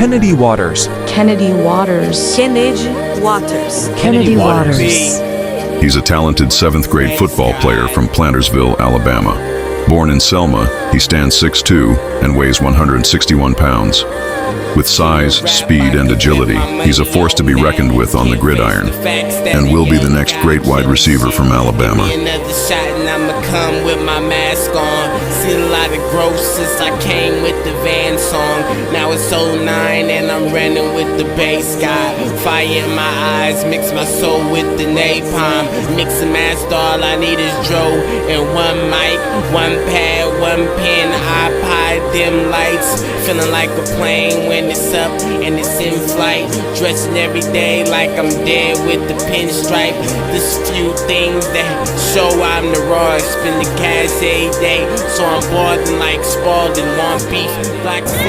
Kennedy Waters. Kennedy Waters. Kennedy Waters. Kennedy Waters. He's a talented 7th grade football player from Plantersville, Alabama. Born in Selma, he stands 6'2" and weighs 161 pounds. With size, speed, and agility, he's a force to be reckoned with on the gridiron, and will be the next great wide receiver from Alabama. Another shot and I'ma come with my mask on. Seen a lot of growth since I came with the Van song. Now it's 09 and I'm running with the bass guy. Fire in my eyes, mix my soul with the napalm. Mix and master, all I need is Dro and one mic, one pad, one pen, iPod, dim lights. Feeling like a plane when it's up and it's in flight. Dressing every day like I'm dead with the pinstripe. There's few things that show I'm the raw. Spend the cash every day, so I'm boarding like Spalding. Want beef, black 6.